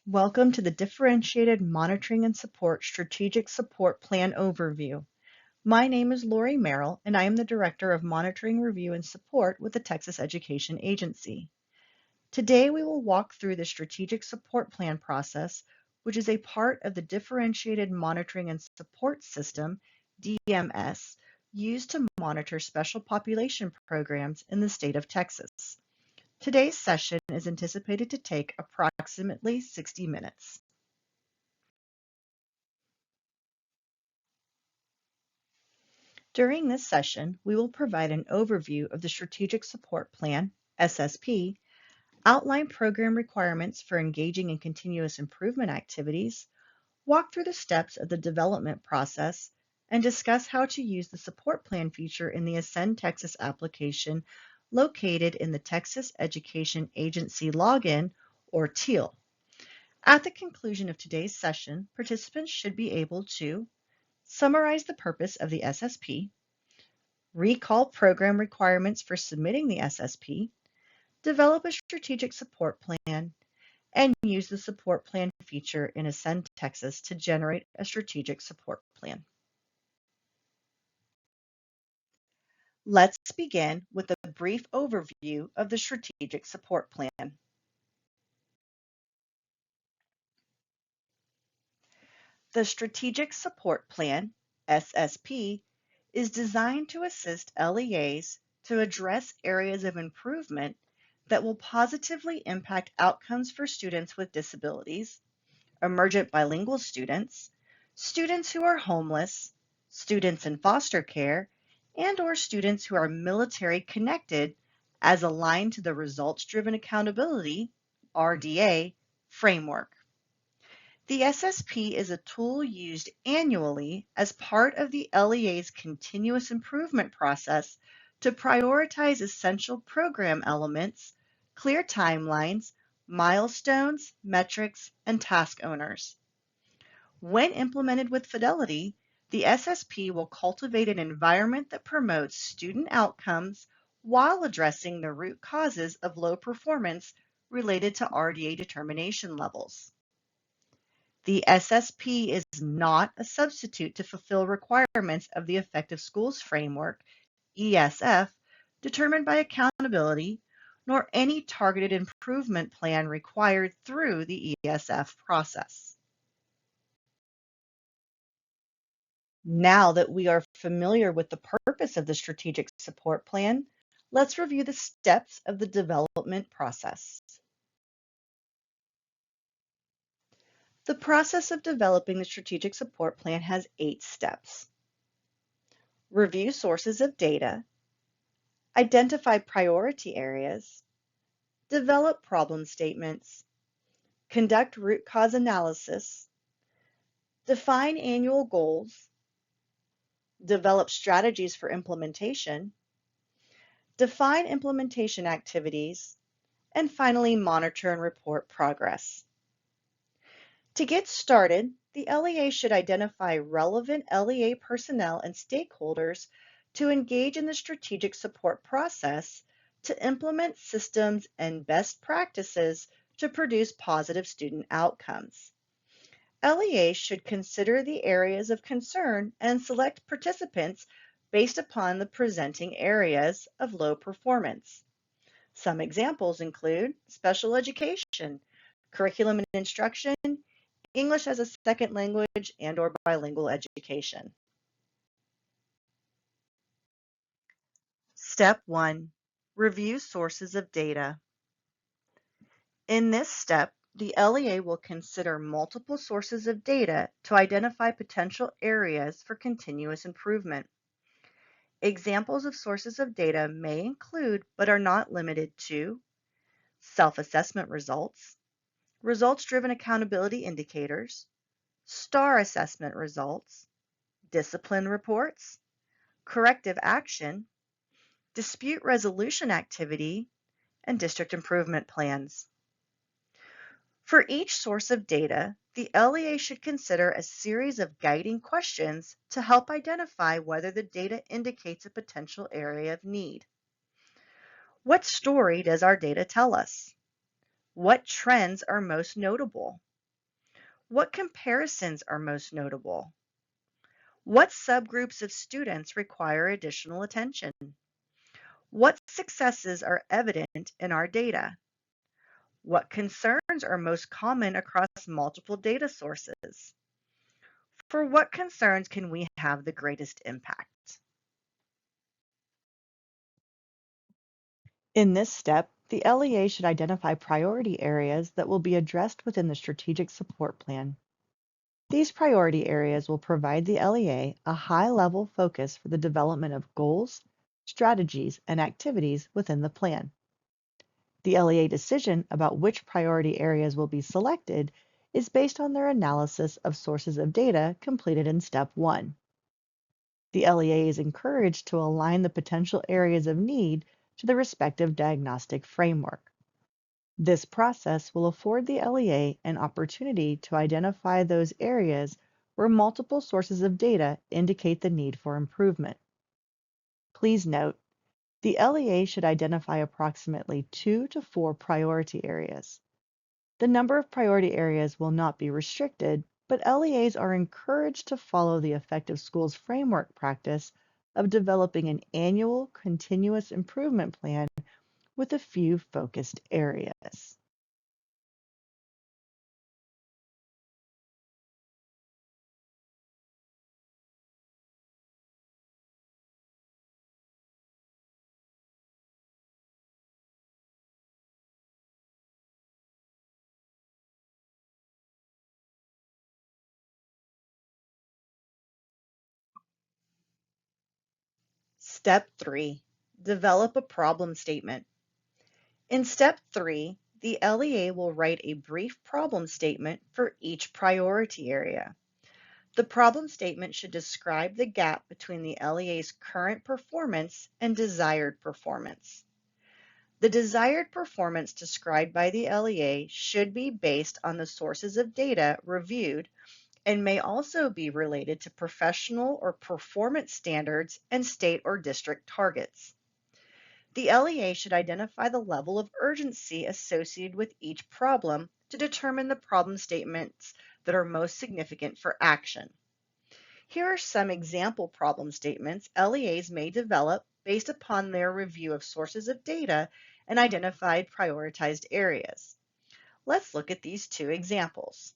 Welcome to the Differentiated Monitoring and Support Strategic Support Plan Overview. My name is Lori Merrill, and I am the Director of Monitoring, Review, and Support with the Texas Education Agency. Today, we will walk through the Strategic Support Plan process, which is a part of the Differentiated Monitoring and Support System, DMS, used to monitor special population programs in the state of Texas. Today's session is anticipated to take approximately 60 minutes. During this session, we will provide an overview of the Strategic Support Plan, SSP, outline program requirements for engaging in continuous improvement activities, walk through the steps of the development process, and discuss how to use the support plan feature in the Ascend Texas application located in the Texas Education Agency login, or TEAL. At the conclusion of today's session, participants should be able to summarize the purpose of the SSP, recall program requirements for submitting the SSP, develop a strategic support plan, and use the support plan feature in Ascend Texas to generate a strategic support plan. Let's begin with a brief overview of the strategic support plan. The Strategic Support Plan, SSP, is designed to assist LEAs to address areas of improvement that will positively impact outcomes for students with disabilities, emergent bilingual students, students who are homeless, students in foster care, and/or students who are military connected as aligned to the Results-Driven Accountability, RDA, framework. The SSP is a tool used annually as part of the LEA's continuous improvement process to prioritize essential program elements, clear timelines, milestones, metrics, and task owners. When implemented with fidelity, the SSP will cultivate an environment that promotes student outcomes while addressing the root causes of low performance related to RDA determination levels. The SSP is not a substitute to fulfill requirements of the Effective Schools Framework, ESF, determined by accountability, nor any targeted improvement plan required through the ESF process. Now that we are familiar with the purpose of the Strategic Support Plan, let's review the steps of the development process. The process of developing the Strategic Support Plan has 8 steps. Review sources of data, identify priority areas, develop problem statements, conduct root cause analysis, define annual goals, develop strategies for implementation, define implementation activities, and finally monitor and report progress. To get started, the LEA should identify relevant LEA personnel and stakeholders to engage in the strategic support process to implement systems and best practices to produce positive student outcomes. LEA should consider the areas of concern and select participants based upon the presenting areas of low performance. Some examples include special education, curriculum and instruction, English as a second language, and/or bilingual education. Step 1. Review sources of data. In this step, the LEA will consider multiple sources of data to identify potential areas for continuous improvement. Examples of sources of data may include, but are not limited to, self-assessment results, results-driven accountability indicators, STAR assessment results, discipline reports, corrective action, dispute resolution activity, and district improvement plans. For each source of data, the LEA should consider a series of guiding questions to help identify whether the data indicates a potential area of need. What story does our data tell us? What trends are most notable? What comparisons are most notable? What subgroups of students require additional attention? What successes are evident in our data? What concerns are most common across multiple data sources? For what concerns can we have the greatest impact? In this step, the LEA should identify priority areas that will be addressed within the strategic support plan. These priority areas will provide the LEA a high-level focus for the development of goals, strategies, and activities within the plan. The LEA decision about which priority areas will be selected is based on their analysis of sources of data completed in Step 1. The LEA is encouraged to align the potential areas of need to the respective diagnostic framework. This process will afford the LEA an opportunity to identify those areas where multiple sources of data indicate the need for improvement. Please note, the LEA should identify approximately 2 to 4 priority areas. The number of priority areas will not be restricted, but LEAs are encouraged to follow the Effective Schools Framework practice of developing an annual continuous improvement plan with a few focused areas. Step 3. Develop a problem statement. In Step 3, the LEA will write a brief problem statement for each priority area. The problem statement should describe the gap between the LEA's current performance and desired performance. The desired performance described by the LEA should be based on the sources of data reviewed and may also be related to professional or performance standards and state or district targets. The LEA should identify the level of urgency associated with each problem to determine the problem statements that are most significant for action. Here are some example problem statements LEAs may develop based upon their review of sources of data and identified prioritized areas. Let's look at these two examples.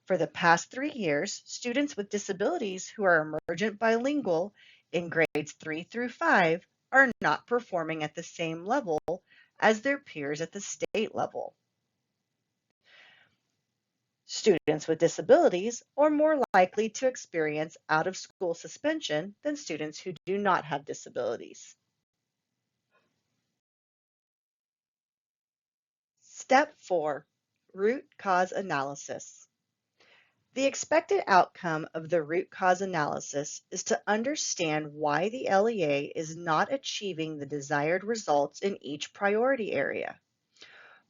For the past 3 years, students with disabilities who are emergent bilingual in grades 3 through 5 are not performing at the same level as their peers at the state level. Students with disabilities are more likely to experience out-of-school suspension than students who do not have disabilities. Step 4. Root cause analysis. The expected outcome of the root cause analysis is to understand why the LEA is not achieving the desired results in each priority area.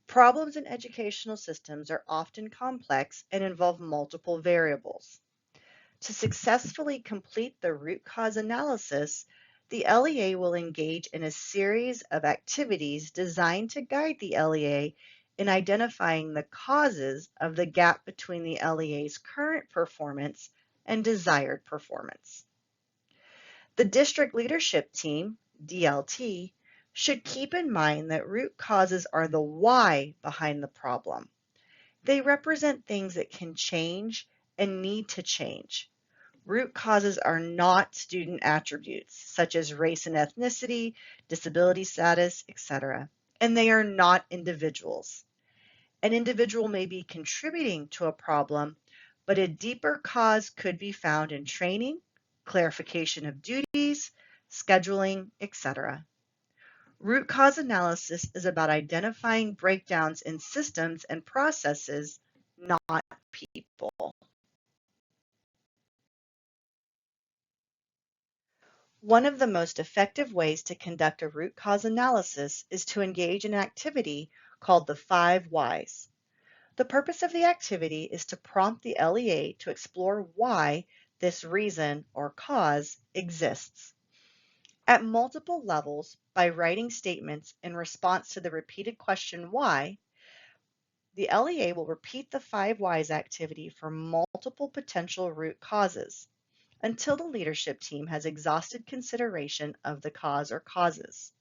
Problems in educational systems are often complex and involve multiple variables. To successfully complete the root cause analysis, the LEA will engage in a series of activities designed to guide the LEA in identifying the causes of the gap between the LEA's current performance and desired performance. The district leadership team, DLT, should keep in mind that root causes are the why behind the problem. They represent things that can change and need to change. Root causes are not student attributes, such as race and ethnicity, disability status, etc., and they are not individuals. An individual may be contributing to a problem, but a deeper cause could be found in training, clarification of duties, scheduling, etc. Root cause analysis is about identifying breakdowns in systems and processes, not people. One of the most effective ways to conduct a root cause analysis is to engage in an activity called the 5 whys. The purpose of the activity is to prompt the LEA to explore why this reason or cause exists. At multiple levels, by writing statements in response to the repeated question why, the LEA will repeat the 5 whys activity for multiple potential root causes until the leadership team has exhausted consideration of the cause or causes.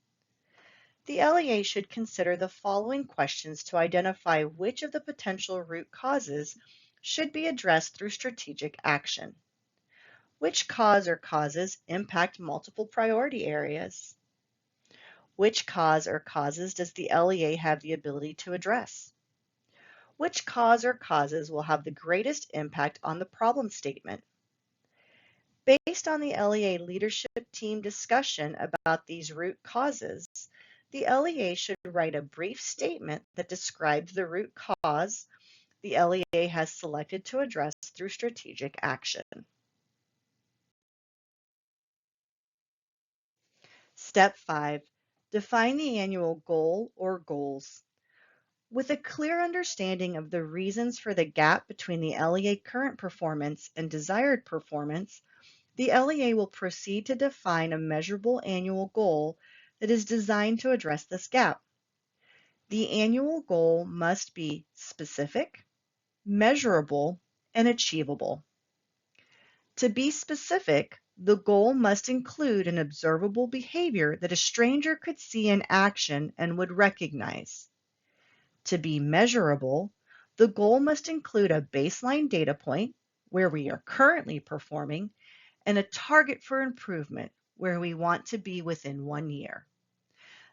The LEA should consider the following questions to identify which of the potential root causes should be addressed through strategic action. Which cause or causes impact multiple priority areas? Which cause or causes does the LEA have the ability to address? Which cause or causes will have the greatest impact on the problem statement? Based on the LEA leadership team discussion about these root causes, the LEA should write a brief statement that describes the root cause the LEA has selected to address through strategic action. Step 5. Define the annual goal or goals. With a clear understanding of the reasons for the gap between the LEA current performance and desired performance, the LEA will proceed to define a measurable annual goal that is designed to address this gap. The annual goal must be specific, measurable, and achievable. To be specific, the goal must include an observable behavior that a stranger could see in action and would recognize. To be measurable, the goal must include a baseline data point, where we are currently performing, and a target for improvement, where we want to be within 1 year.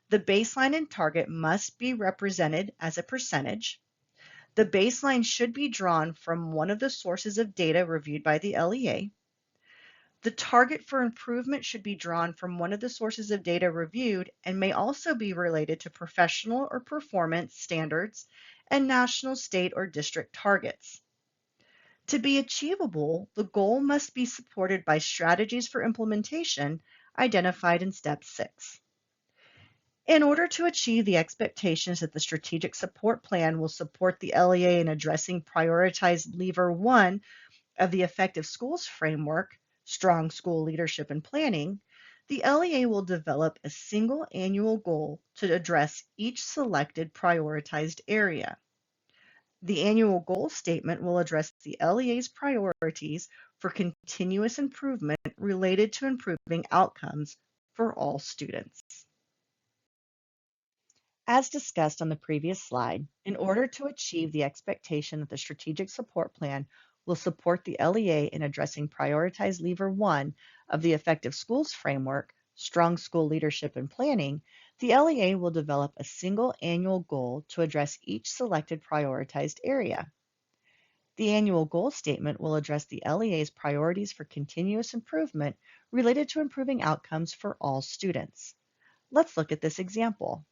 The baseline and target must be represented as a percentage. The baseline should be drawn from one of the sources of data reviewed by the LEA. The target for improvement should be drawn from one of the sources of data reviewed and may also be related to professional or performance standards and national, state, or district targets. To be achievable, the goal must be supported by strategies for implementation identified in Step 6. In order to achieve the expectations that the strategic support plan will support the LEA in addressing prioritized lever 1 of the Effective Schools Framework, Strong School Leadership and Planning, the LEA will develop a single annual goal to address each selected prioritized area. The annual goal statement will address the LEA's priorities for continuous improvement related to improving outcomes for all students. As discussed on the previous slide, in order to achieve the expectation that the strategic support plan will support the LEA in addressing prioritized lever 1 of the Effective Schools Framework, Strong School Leadership and Planning, the LEA will develop a single annual goal to address each selected prioritized area. The annual goal statement will address the LEA's priorities for continuous improvement related to improving outcomes for all students. Let's look at this example.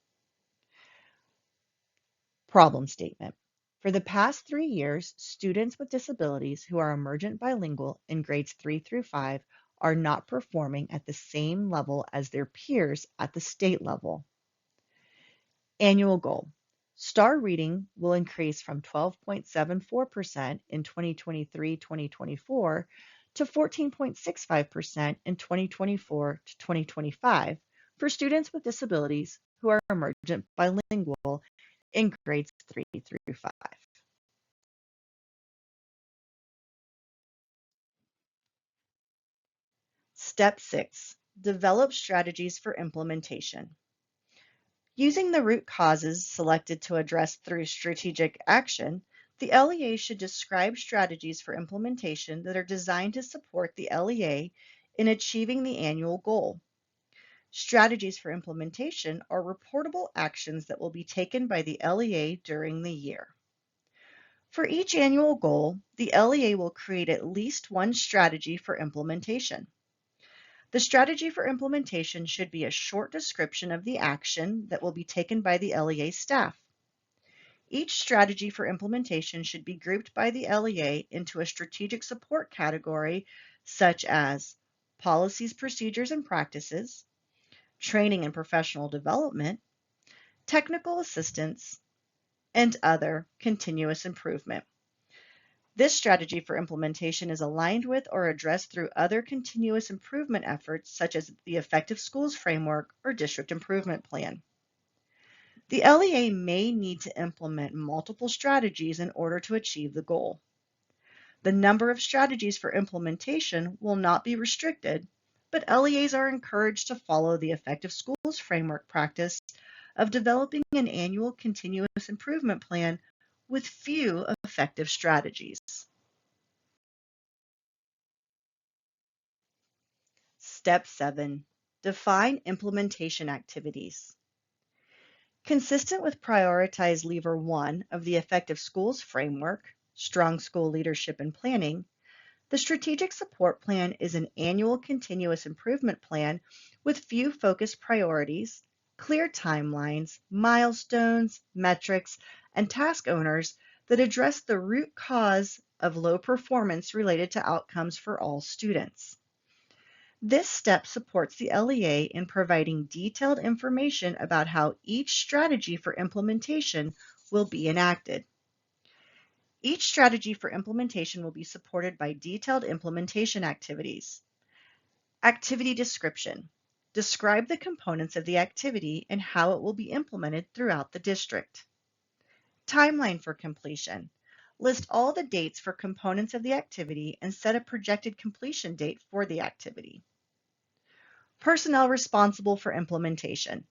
Problem statement. For the past 3 years, students with disabilities who are emergent bilingual in grades 3 through 5 are not performing at the same level as their peers at the state level. Annual goal. STAR reading will increase from 12.74% in 2023-2024 to 14.65% in 2024 to 2025 for students with disabilities who are emergent bilingual in grades 3 through 5. Step 6. Develop strategies for implementation. Using the root causes selected to address through strategic action, the LEA should describe strategies for implementation that are designed to support the LEA in achieving the annual goal. Strategies for implementation are reportable actions that will be taken by the LEA during the year. For each annual goal, the LEA will create at least one strategy for implementation. The strategy for implementation should be a short description of the action that will be taken by the LEA staff. Each strategy for implementation should be grouped by the LEA into a strategic support category, such as policies, procedures, and practices, training and professional development, technical assistance, and other continuous improvement. This strategy for implementation is aligned with or addressed through other continuous improvement efforts such as the Effective Schools Framework or District Improvement Plan. The LEA may need to implement multiple strategies in order to achieve the goal. The number of strategies for implementation will not be restricted, but LEAs are encouraged to follow the Effective Schools Framework practice of developing an annual continuous improvement plan with few effective strategies. Step 7. Define implementation activities. Consistent with Prioritize Lever 1 of the Effective Schools Framework, Strong School Leadership and Planning, the Strategic Support Plan is an annual continuous improvement plan with few focused priorities, clear timelines, milestones, metrics, and task owners that address the root cause of low performance related to outcomes for all students. This step supports the LEA in providing detailed information about how each strategy for implementation will be enacted. Each strategy for implementation will be supported by detailed implementation activities. Activity description. Describe the components of the activity and how it will be implemented throughout the district. Timeline for completion. List all the dates for components of the activity and set a projected completion date for the activity. Personnel responsible for implementation.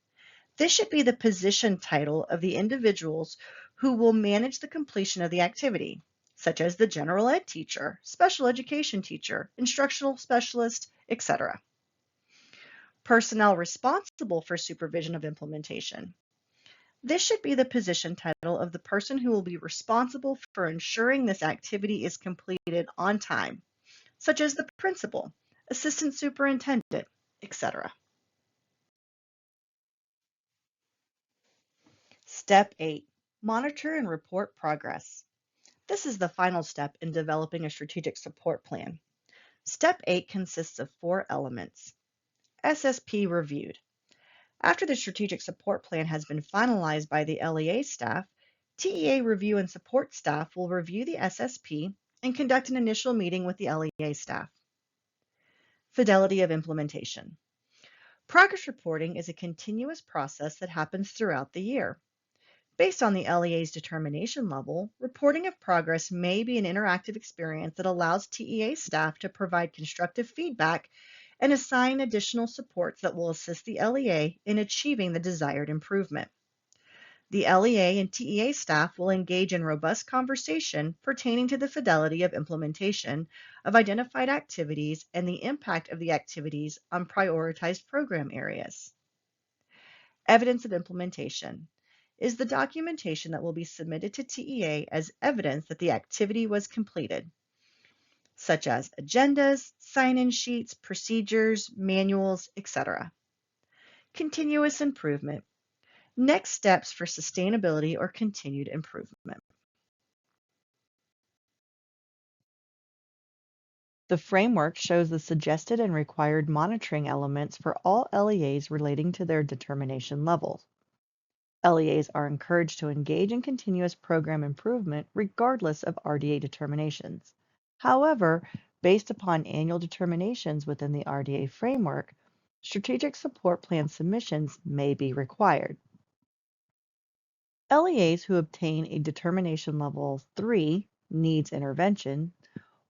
This should be the position title of the individuals who will manage the completion of the activity, such as the general ed teacher, special education teacher, instructional specialist, etc. Personnel responsible for supervision of implementation. This should be the position title of the person who will be responsible for ensuring this activity is completed on time, such as the principal, assistant superintendent, etc. Step 8. Monitor and report progress. This is the final step in developing a strategic support plan. Step 8 consists of 4 elements. SSP reviewed. After the strategic support plan has been finalized by the LEA staff, TEA review and support staff will review the SSP and conduct an initial meeting with the LEA staff. Fidelity of implementation. Progress reporting is a continuous process that happens throughout the year. Based on the LEA's determination level, reporting of progress may be an interactive experience that allows TEA staff to provide constructive feedback and assign additional supports that will assist the LEA in achieving the desired improvement. The LEA and TEA staff will engage in robust conversation pertaining to the fidelity of implementation of identified activities and the impact of the activities on prioritized program areas. Evidence of implementation is the documentation that will be submitted to TEA as evidence that the activity was completed, such as agendas, sign-in sheets, procedures, manuals, etc. Continuous improvement. Next steps for sustainability or continued improvement. The framework shows the suggested and required monitoring elements for all LEAs relating to their determination levels. LEAs are encouraged to engage in continuous program improvement regardless of RDA determinations. However, based upon annual determinations within the RDA framework, strategic support plan submissions may be required. LEAs who obtain a determination level 3 needs intervention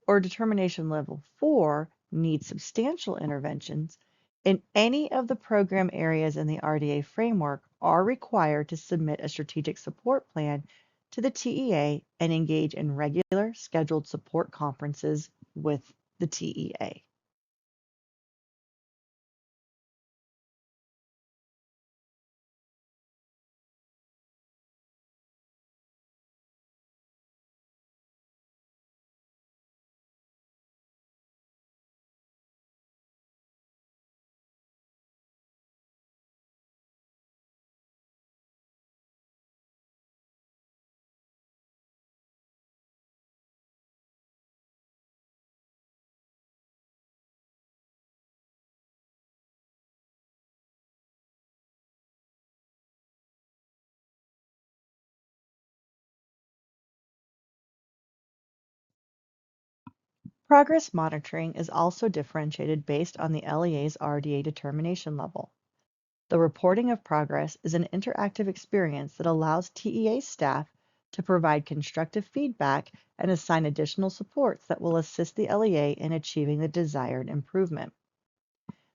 or determination level 4 needs substantial interventions in any of the program areas in the RDA framework are required to submit a strategic support plan to the TEA and engage in regular scheduled support conferences with the TEA. Progress monitoring is also differentiated based on the LEA's RDA determination level. The reporting of progress is an interactive experience that allows TEA staff to provide constructive feedback and assign additional supports that will assist the LEA in achieving the desired improvement.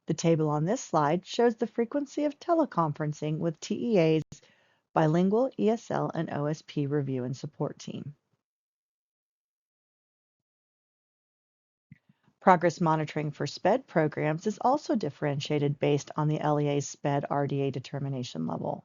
The table on this slide shows the frequency of teleconferencing with TEA's bilingual ESL and OSP review and support team. Progress monitoring for SPED programs is also differentiated based on the LEA's SPED RDA determination level.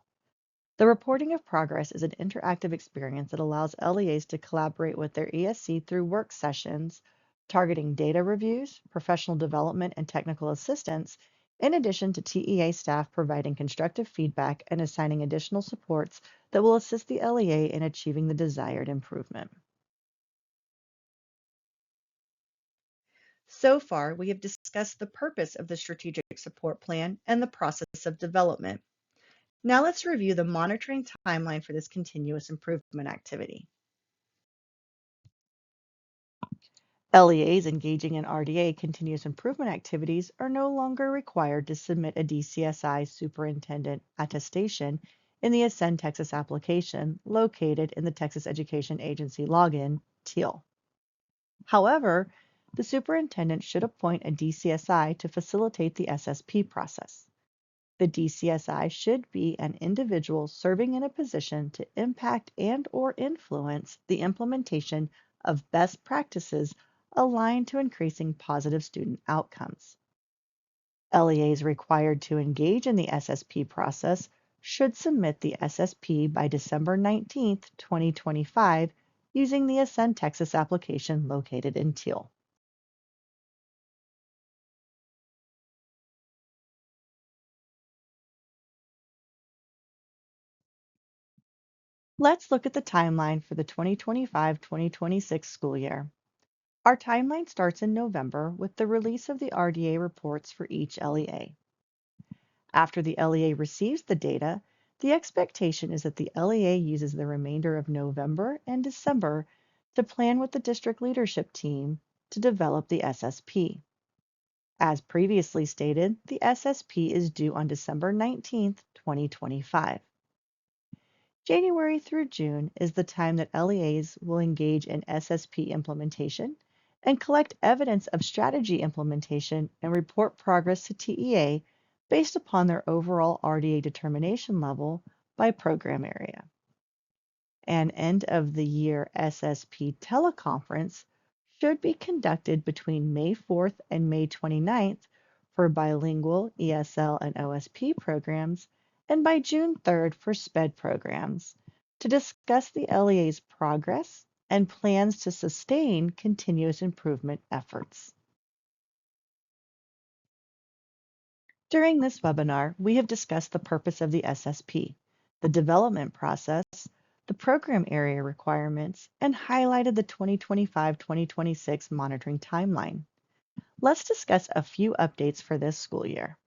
The reporting of progress is an interactive experience that allows LEAs to collaborate with their ESC through work sessions, targeting data reviews, professional development, and technical assistance, in addition to TEA staff providing constructive feedback and assigning additional supports that will assist the LEA in achieving the desired improvement. So far, we have discussed the purpose of the Strategic Support Plan and the process of development. Now let's review the monitoring timeline for this continuous improvement activity. LEAs engaging in RDA continuous improvement activities are no longer required to submit a DCSI superintendent attestation in the Ascend Texas application located in the Texas Education Agency login, TEAL. However, the superintendent should appoint a DCSI to facilitate the SSP process. The DCSI should be an individual serving in a position to impact and/or influence the implementation of best practices aligned to increasing positive student outcomes. LEAs required to engage in the SSP process should submit the SSP by December 19, 2025, using the Ascend Texas application located in TEAL. Let's look at the timeline for the 2025-2026 school year. Our timeline starts in November with the release of the RDA reports for each LEA. After the LEA receives the data, the expectation is that the LEA uses the remainder of November and December to plan with the district leadership team to develop the SSP. As previously stated, the SSP is due on December 19, 2025. January through June is the time that LEAs will engage in SSP implementation and collect evidence of strategy implementation and report progress to TEA based upon their overall RDA determination level by program area. An end of the year SSP teleconference should be conducted between May 4th and May 29th for bilingual ESL and OSP programs and by June 3rd for SPED programs to discuss the LEA's progress and plans to sustain continuous improvement efforts. During this webinar, we have discussed the purpose of the SSP, the development process, the program area requirements, and highlighted the 2025-2026 monitoring timeline. Let's discuss a few updates for this school year.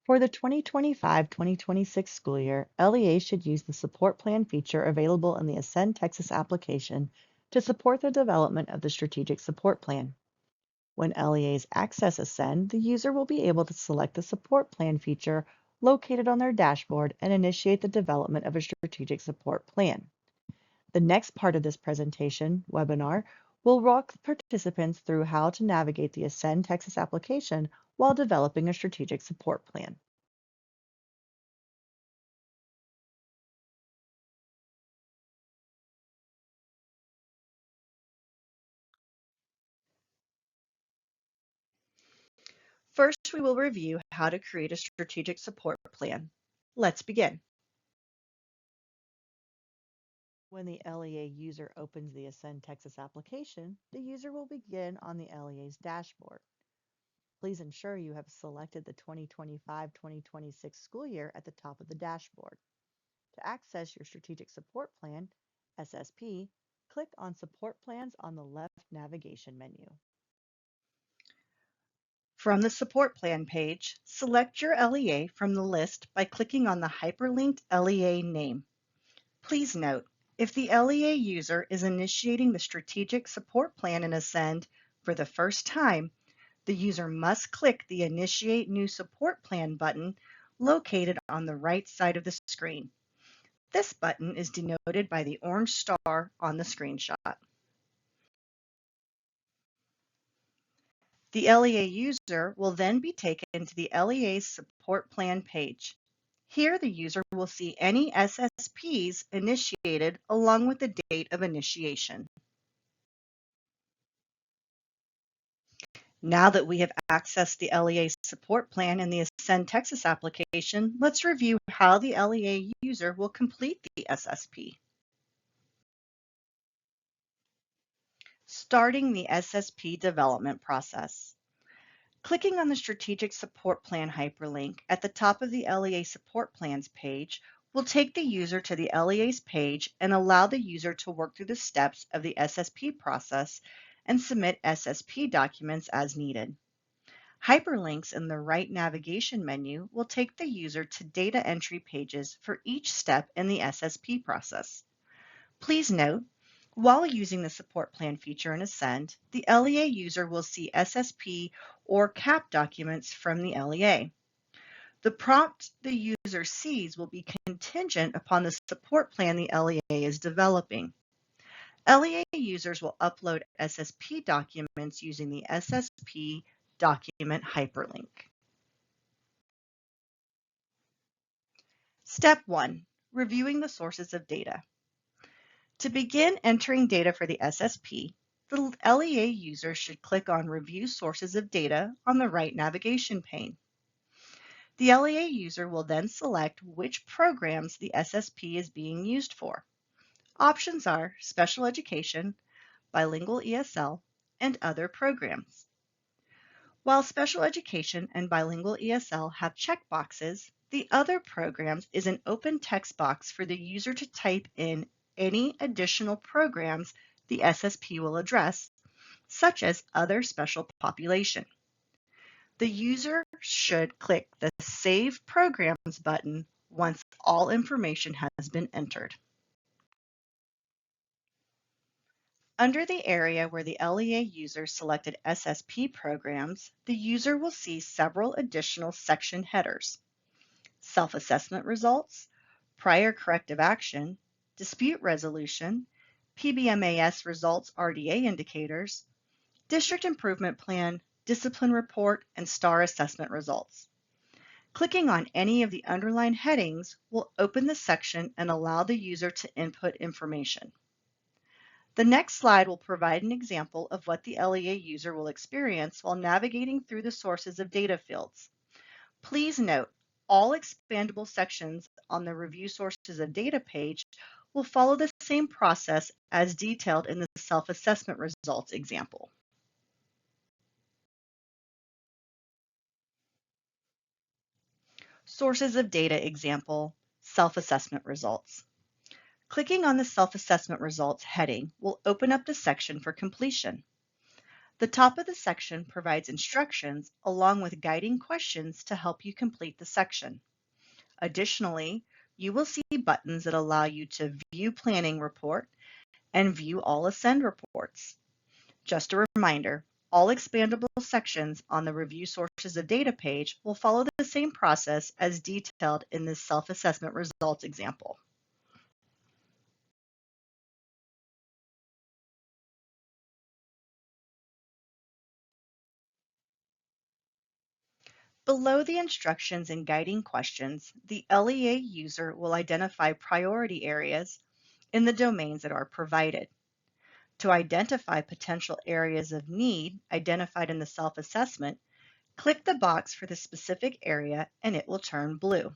For the 2025-2026 school year, LEA should use the support plan feature available in the Ascend Texas application to support the development of the strategic support plan. When LEAs access Ascend, the user will be able to select the support plan feature located on their dashboard and initiate the development of a strategic support plan. The next part of this presentation webinar will walk participants through how to navigate the Ascend Texas application while developing a strategic support plan. First, we will review how to create a strategic support plan. Let's begin. When the LEA user opens the Ascend Texas application, the user will begin on the LEA's dashboard. Please ensure you have selected the 2025-2026 school year at the top of the dashboard. To access your Strategic Support Plan, SSP, click on Support Plans on the left navigation menu. From the Support Plan page, select your LEA from the list by clicking on the hyperlinked LEA name. Please note, if the LEA user is initiating the Strategic Support Plan in Ascend for the first time, The user must click the Initiate New Support Plan button located on the right side of the screen. This button is denoted by the orange star on the screenshot. The LEA user will then be taken to the LEA's support plan page. Here, the user will see any SSPs initiated along with the date of initiation. Now that we have accessed the LEA support plan in the Ascend Texas application, let's review how the LEA user will complete the SSP. Starting the SSP development process. Clicking on the Strategic Support Plan hyperlink at the top of the LEA Support Plans page will take the user to the LEA's page and allow the user to work through the steps of the SSP process and submit SSP documents as needed. Hyperlinks in the right navigation menu will take the user to data entry pages for each step in the SSP process. Please note, while using the support plan feature in Ascend, the LEA user will see SSP or CAP documents from the LEA. The prompt the user sees will be contingent upon the support plan the LEA is developing. LEA users will upload SSP documents using the SSP document hyperlink. Step 1. Reviewing the sources of data. To begin entering data for the SSP, the LEA user should click on Review Sources of Data on the right navigation pane. The LEA user will then select which programs the SSP is being used for. Options are Special Education, Bilingual ESL, and Other Programs. While Special Education and Bilingual ESL have checkboxes, the Other Programs is an open text box for the user to type in any additional programs the SSP will address, such as other special population. The user should click the Save Programs button once all information has been entered. Under the area where the LEA user selected SSP programs, the user will see several additional section headers: self-assessment results, prior corrective action, dispute resolution, PBMAS results RDA indicators, district improvement plan, discipline report, and STAR assessment results. Clicking on any of the underlined headings will open the section and allow the user to input information. The next slide will provide an example of what the LEA user will experience while navigating through the sources of data fields. Please note, all expandable sections on the Review Sources of Data page will follow the same process as detailed in the self-assessment results example. Sources of Data example, self-assessment results. Clicking on the self-assessment results heading will open up the section for completion. The top of the section provides instructions along with guiding questions to help you complete the section. Additionally, you will see buttons that allow you to view planning report and view all Ascend reports. Just a reminder, all expandable sections on the Review Sources of Data page will follow the same process as detailed in this self-assessment results example. Below the instructions and guiding questions, the LEA user will identify priority areas in the domains that are provided. To identify potential areas of need identified in the self-assessment, click the box for the specific area and it will turn blue.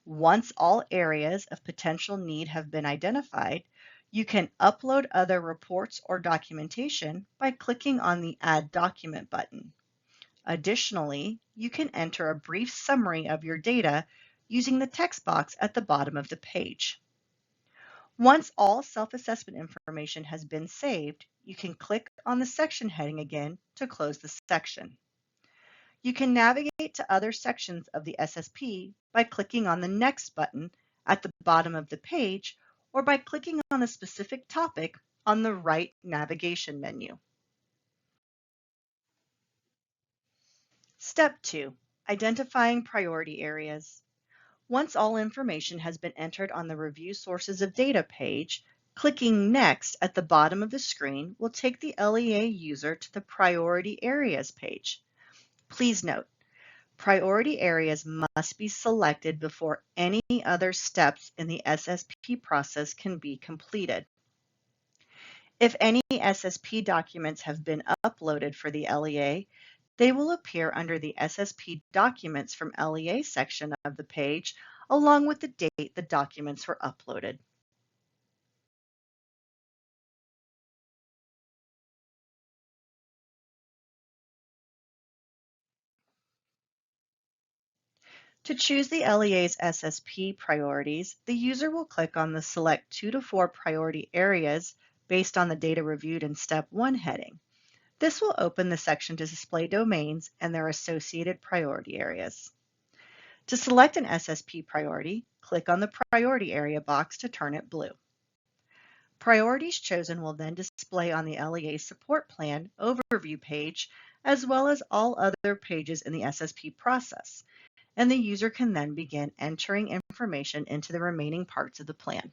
Once all areas of potential need have been identified, you can upload other reports or documentation by clicking on the Add Document button. Additionally, you can enter a brief summary of your data using the text box at the bottom of the page. Once all self-assessment information has been saved, you can click on the section heading again to close the section. You can navigate to other sections of the SSP by clicking on the Next button at the bottom of the page or by clicking on a specific topic on the right navigation menu. Step 2. Identifying priority areas. Once all information has been entered on the Review Sources of Data page, clicking Next at the bottom of the screen will take the LEA user to the Priority Areas page. Please note, priority areas must be selected before any other steps in the SSP process can be completed. If any SSP documents have been uploaded for the LEA, they will appear under the SSP Documents from LEA section of the page, along with the date the documents were uploaded. To choose the LEA's SSP priorities, the user will click on the Select 2 to 4 priority areas based on the data reviewed in Step 1 heading. This will open the section to display domains and their associated priority areas. To select an SSP priority, click on the Priority Area box to turn it blue. Priorities chosen will then display on the LEA Support Plan overview page, as well as all other pages in the SSP process, and the user can then begin entering information into the remaining parts of the plan.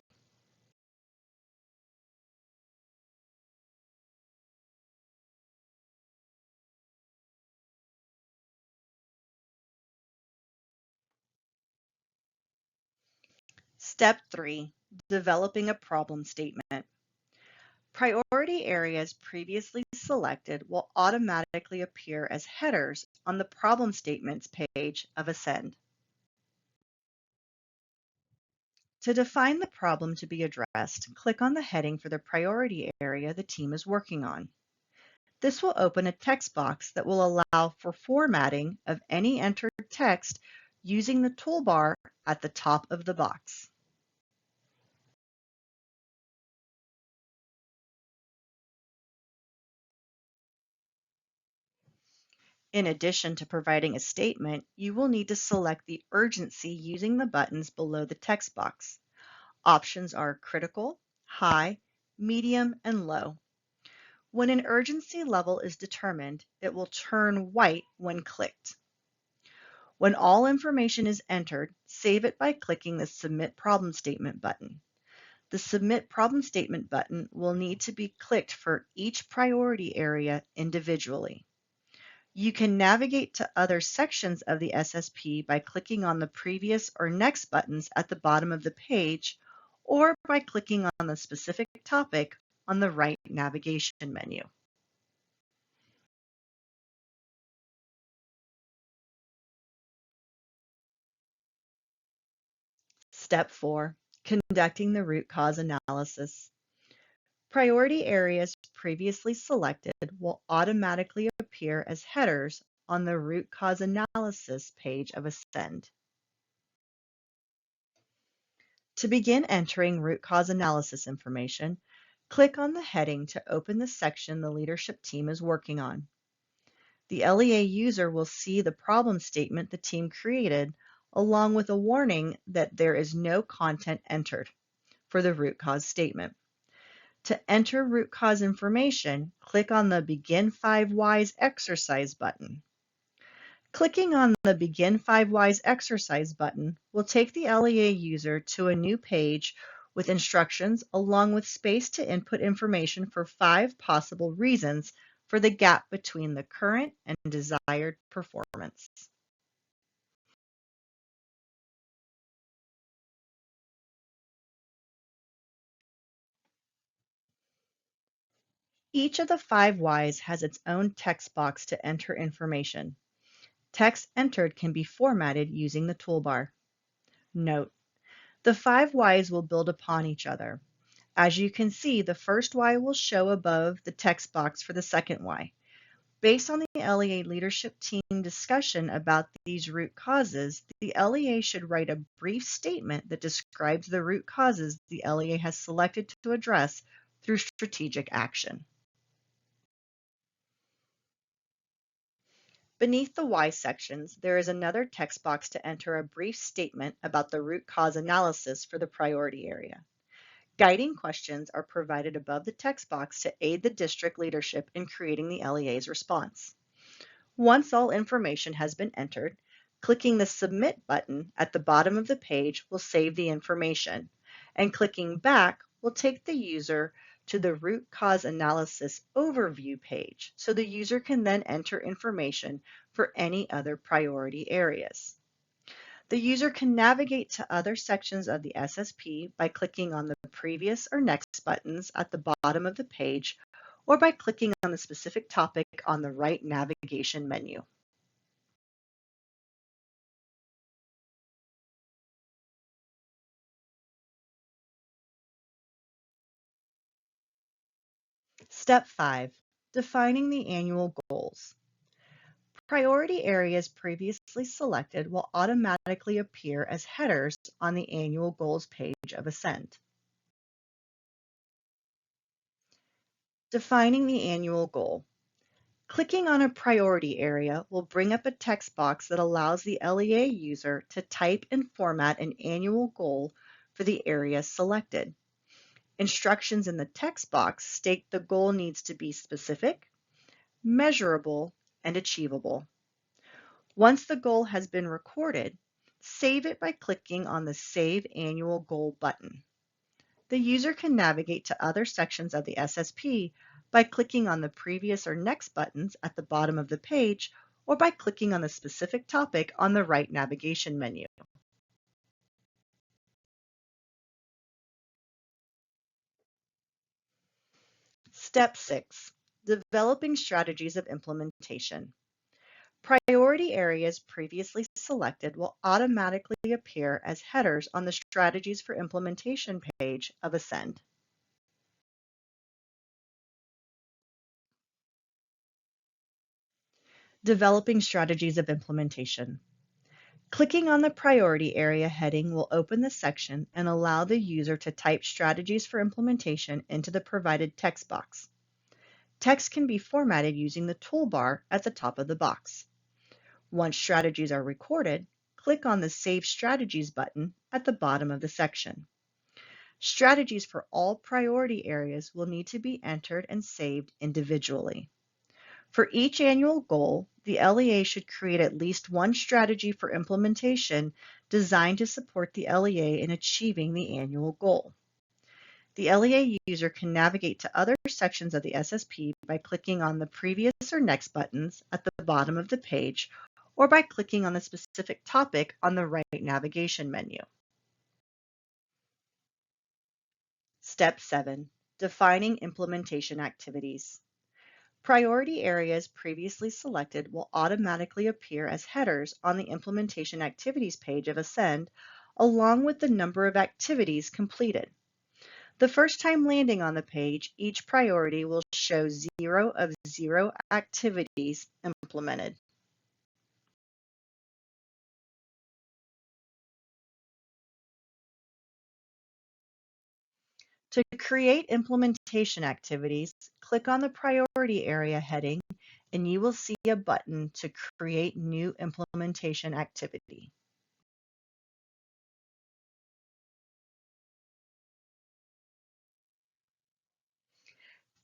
Step 3. Developing a problem statement. Priority areas previously selected will automatically appear as headers on the Problem Statements page of Ascend. To define the problem to be addressed, click on the heading for the priority area the team is working on. This will open a text box that will allow for formatting of any entered text using the toolbar at the top of the box. In addition to providing a statement, you will need to select the urgency using the buttons below the text box. Options are critical, high, medium, and low. When an urgency level is determined, it will turn white when clicked. When all information is entered, save it by clicking the Submit Problem Statement button. The Submit Problem Statement button will need to be clicked for each priority area individually. You can navigate to other sections of the SSP by clicking on the Previous or Next buttons at the bottom of the page, or by clicking on the specific topic on the right navigation menu. Step 4. Conducting the root cause analysis. Priority areas previously selected will automatically appear as headers on the root cause analysis page of Ascend. To begin entering root cause analysis information, click on the heading to open the section the leadership team is working on. The LEA user will see the problem statement the team created, along with a warning that there is no content entered for the root cause statement. To enter root cause information, click on the Begin 5 Whys exercise button. Clicking on the Begin 5 Whys exercise button will take the LEA user to a new page with instructions along with space to input information for 5 possible reasons for the gap between the current and desired performance. Each of the 5 whys has its own text box to enter information. Text entered can be formatted using the toolbar. Note: the 5 whys will build upon each other. As you can see, the first why will show above the text box for the second why. Based on the LEA leadership team discussion about these root causes, the LEA should write a brief statement that describes the root causes the LEA has selected to address through strategic action. Beneath the why sections, there is another text box to enter a brief statement about the root cause analysis for the priority area. Guiding questions are provided above the text box to aid the district leadership in creating the LEA's response. Once all information has been entered, clicking the Submit button at the bottom of the page will save the information, and clicking back will take the user to the Root Cause Analysis Overview page, so the user can then enter information for any other priority areas. The user can navigate to other sections of the SSP by clicking on the Previous or Next buttons at the bottom of the page, or by clicking on the specific topic on the right navigation menu. Step 5. Defining the annual goals. Priority areas previously selected will automatically appear as headers on the annual goals page of Ascend. Defining the annual goal. Clicking on a priority area will bring up a text box that allows the LEA user to type and format an annual goal for the area selected. Instructions in the text box state the goal needs to be specific, measurable, and achievable. Once the goal has been recorded, save it by clicking on the Save Annual Goal button. The user can navigate to other sections of the SSP by clicking on the Previous or Next buttons at the bottom of the page, or by clicking on the specific topic on the right navigation menu. Step 6. Developing strategies of implementation. Priority areas previously selected will automatically appear as headers on the Strategies for Implementation page of Ascend. Developing strategies of implementation. Clicking on the priority area heading will open the section and allow the user to type strategies for implementation into the provided text box. Text can be formatted using the toolbar at the top of the box. Once strategies are recorded, click on the Save Strategies button at the bottom of the section. Strategies for all priority areas will need to be entered and saved individually. For each annual goal, the LEA should create at least one strategy for implementation designed to support the LEA in achieving the annual goal. The LEA user can navigate to other sections of the SSP by clicking on the Previous or Next buttons at the bottom of the page, or by clicking on the specific topic on the right navigation menu. Step 7. Defining implementation activities. Priority areas previously selected will automatically appear as headers on the Implementation Activities page of Ascend, along with the number of activities completed. The first time landing on the page, each priority will show 0 of 0 activities implemented. To create implementation activities, click on the priority area heading and you will see a button to create new implementation activity.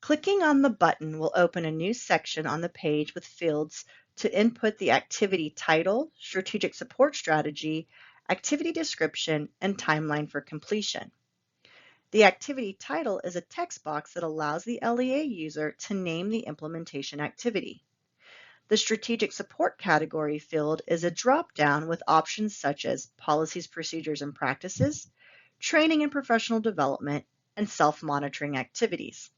Clicking on the button will open a new section on the page with fields to input the activity title, strategic support strategy, activity description, and timeline for completion. The activity title is a text box that allows the LEA user to name the implementation activity. The strategic support category field is a drop-down with options such as policies, procedures, and practices, training and professional development, and self-monitoring activities.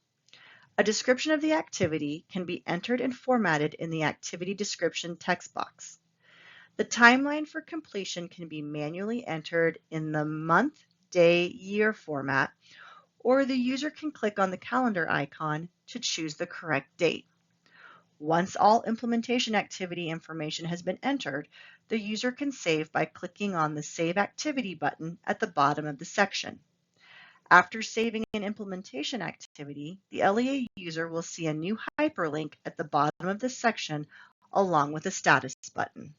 A description of the activity can be entered and formatted in the activity description text box. The timeline for completion can be manually entered in the month, day, year format, or the user can click on the calendar icon to choose the correct date. Once all implementation activity information has been entered, the user can save by clicking on the Save Activity button at the bottom of the section. After saving an implementation activity, the LEA user will see a new hyperlink at the bottom of the section along with a status button.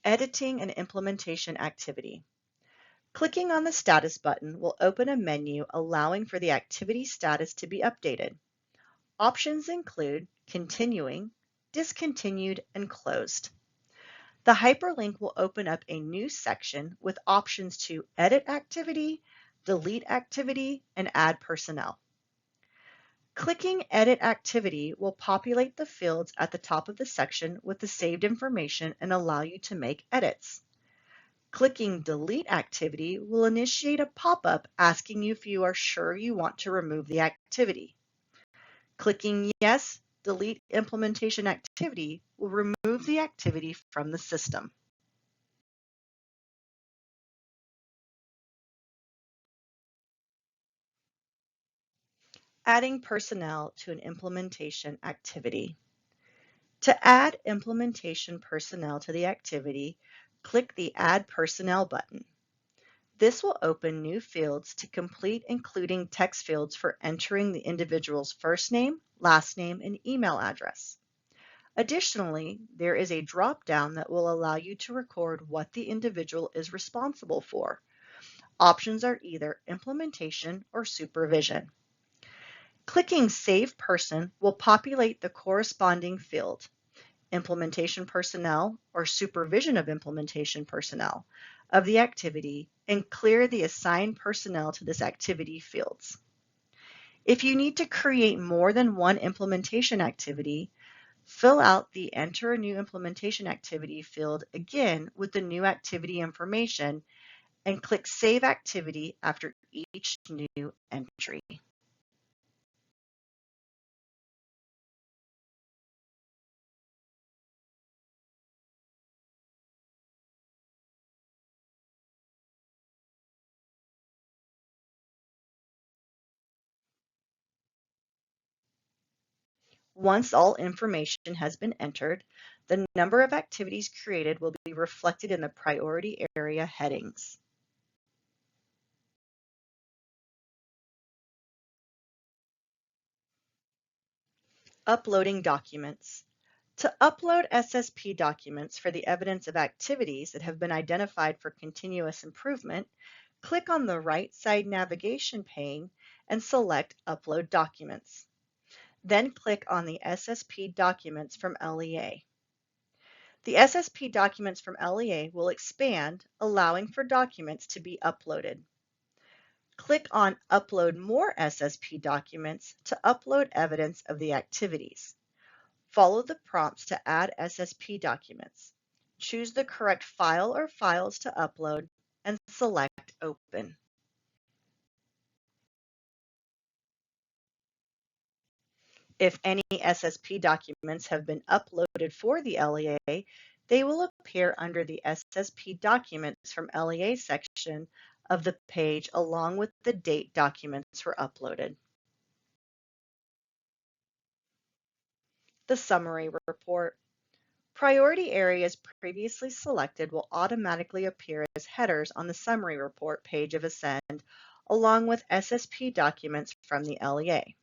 Editing an implementation activity. Clicking on the status button will open a menu allowing for the activity status to be updated. Options include continuing, discontinued, and closed. The hyperlink will open up a new section with options to edit activity, delete activity, and add personnel. Clicking Edit Activity will populate the fields at the top of the section with the saved information and allow you to make edits. Clicking Delete Activity will initiate a pop-up asking you if you are sure you want to remove the activity. Clicking Yes, Delete Implementation Activity will remove the activity from the system. Adding personnel to an implementation activity. To add implementation personnel to the activity, click the Add Personnel button. This will open new fields to complete, including text fields for entering the individual's first name, last name, and email address. Additionally, there is a drop-down that will allow you to record what the individual is responsible for. Options are either implementation or supervision. Clicking Save Person will populate the corresponding field, implementation personnel or supervision of implementation personnel of the activity, and clear the assigned personnel to this activity fields. If you need to create more than one implementation activity, fill out the Enter a New Implementation Activity field again with the new activity information and click Save Activity after each new entry. Once all information has been entered, the number of activities created will be reflected in the priority area headings. Uploading documents. To upload SSP documents for the evidence of activities that have been identified for continuous improvement, click on the right side navigation pane and select Upload Documents. Then click on the SSP documents from LEA. The SSP documents from LEA will expand, allowing for documents to be uploaded. Click on Upload More SSP Documents to upload evidence of the activities. Follow the prompts to add SSP documents. Choose the correct file or files to upload and select Open. If any SSP documents have been uploaded for the LEA, they will appear under the SSP Documents from LEA section of the page along with the date documents were uploaded. The Summary Report. Priority areas previously selected will automatically appear as headers on the Summary Report page of Ascend, along with SSP documents from the LEA,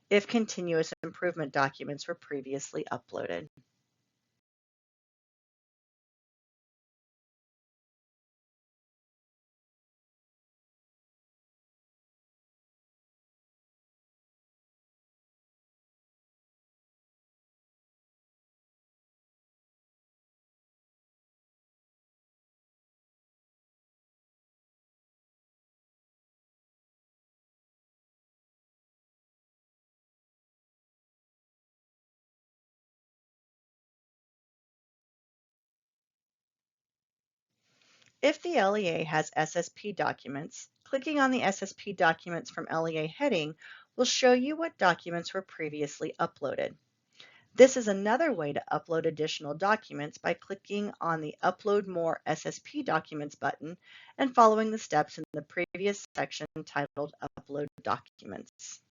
if continuous improvement documents were previously uploaded. If the LEA has SSP documents, clicking on the SSP Documents from LEA heading will show you what documents were previously uploaded. This is another way to upload additional documents by clicking on the Upload More SSP Documents button and following the steps in the previous section titled Upload Documents.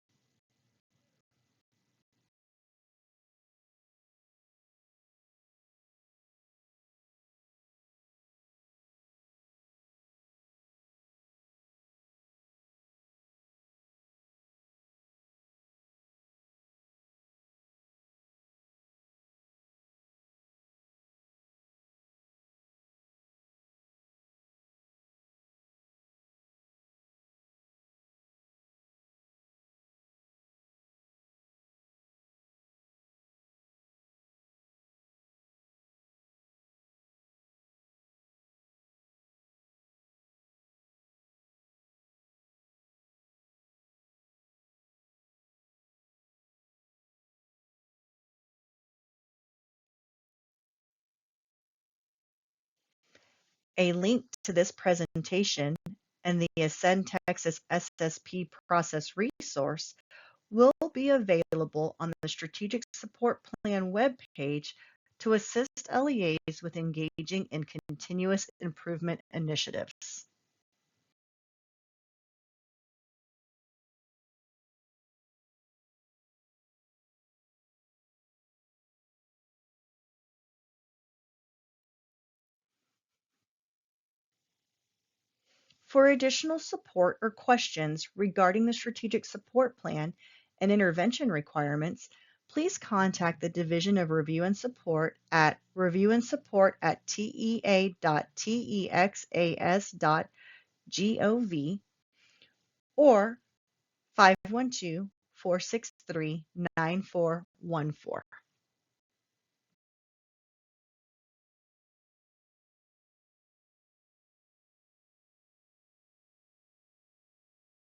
A link to this presentation and the Ascend Texas SSP process resource will be available on the Strategic Support Plan webpage to assist LEAs with engaging in continuous improvement initiatives. For additional support or questions regarding the Strategic Support Plan and intervention requirements, please contact the Division of Review and Support at reviewandsupport@tea.texas.gov or 512-463-9414.